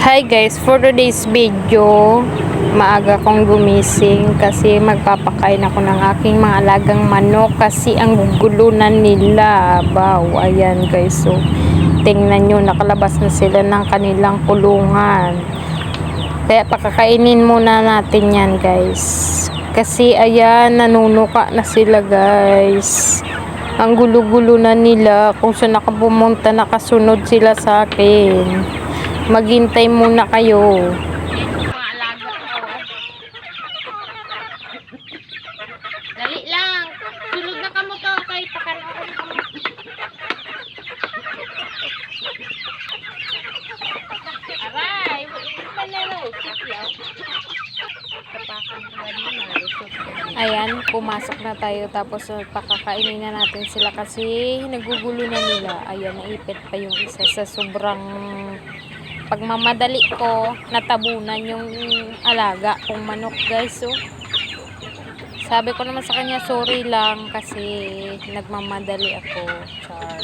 Hi guys, for today's video, maaga kong gumising kasi magpapakain ako ng aking mga alagang manok kasi ang gugulunan nila. Wow, ayan guys, so tingnan nyo, nakalabas na sila ng kanilang kulungan. Kaya pakakainin muna natin yan guys, kasi ayan, nanunuka na sila guys. Ang gulo-gulo na nila, kung saan nakapumunta nakasunod sila sa akin. Maghintay muna kayo. Mga alaga ko. Dali lang. Sulod na kamo to kay pakanoon kamo. Aray, panero, sityaw. Ayan, pumasok na tayo tapos pakakainin na natin sila kasi nagugulo na nila. Ayan, naipit pa yung isa sa sobrang pagmamadali ko, natabunan yung alaga kong manok guys. So sabi ko naman sa kanya sorry lang kasi nagmamadali ako. Char.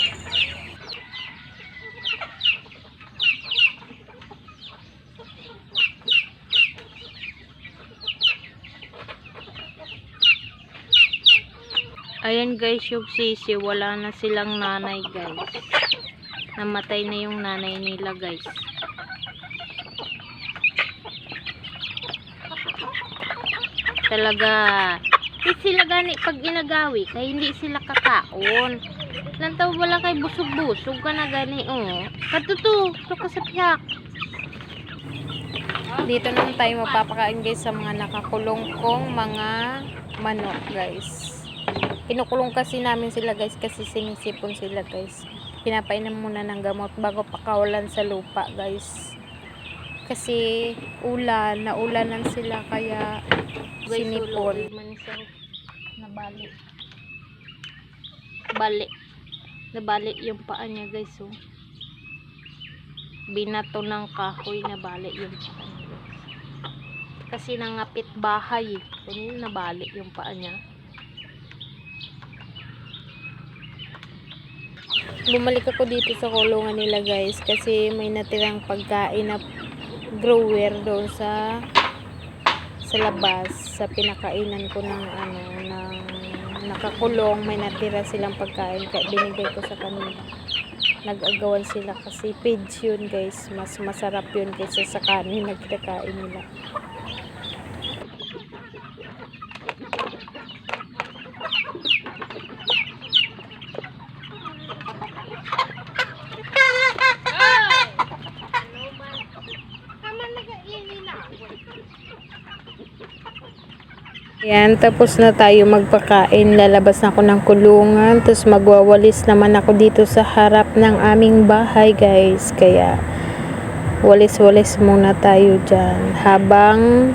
Ayan guys, yung sisi, wala na silang nanay guys. Namatay na yung nanay nila guys. Talaga sila gani pag inagawi kaya hindi sila kakaon lantaw wala kay busog-busog ka na gani katuto to ka sa piyak. Dito naman tayo mapapakain guys sa mga nakakulong kong mga manok guys. Kinukulong kasi namin sila guys kasi sinisipon sila guys. Pinapainom muna ng gamot bago pakawalan sa lupa guys, kasi naulanan sila kaya sinipon. Nabali yung paa niya guys. So binato ng kahoy, nabali yung paa niya guys. Kasi nangapit bahay nabali yung paa niya. Bumalik ako dito sa kulungan nila guys kasi may natirang pagkain na grower doon sa labas sa pinakainan ko ng nakakulong. May natira silang pagkain kaya binigay ko sa kanila. Nag-agawan sila kasi pigs yun guys, mas masarap yun kaysa sa kanin na kinakain nila. Yan, tapos na tayo magpakain. Lalabas na ako ng kulungan. Tapos magwawalis naman ako dito sa harap ng aming bahay guys. Kaya walis-walis muna tayo dyan habang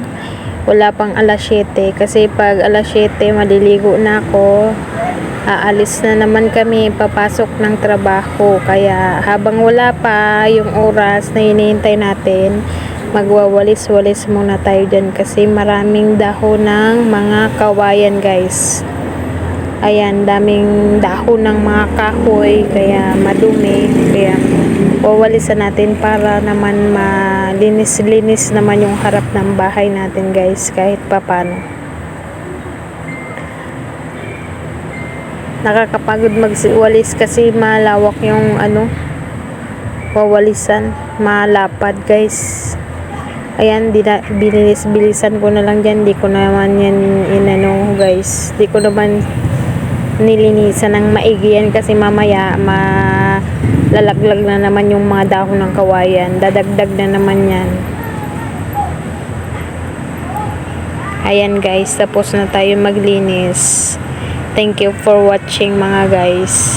wala pang alas 7. Kasi pag alas 7 maliligo na ako. Aalis na naman kami papasok ng trabaho. Kaya habang wala pa yung oras na hinihintay natin, magwawalis-walis muna tayo dyan kasi maraming dahon ng mga kawayan guys. Ayan, daming dahon ng mga kahoy kaya madumi, kaya wawalisan natin para naman malinis-linis naman yung harap ng bahay natin guys kahit papano. Nakakapagod magwalis kasi malawak yung wawalisan, malapad guys. Ayan, bilisan ko na lang dyan. Di ko naman yan guys. Di ko naman nilinisan ng maigi yan kasi mamaya malalaglag na naman yung mga dahon ng kawayan. Dadagdag na naman yan. Ayan guys, tapos na tayo maglinis. Thank you for watching mga guys.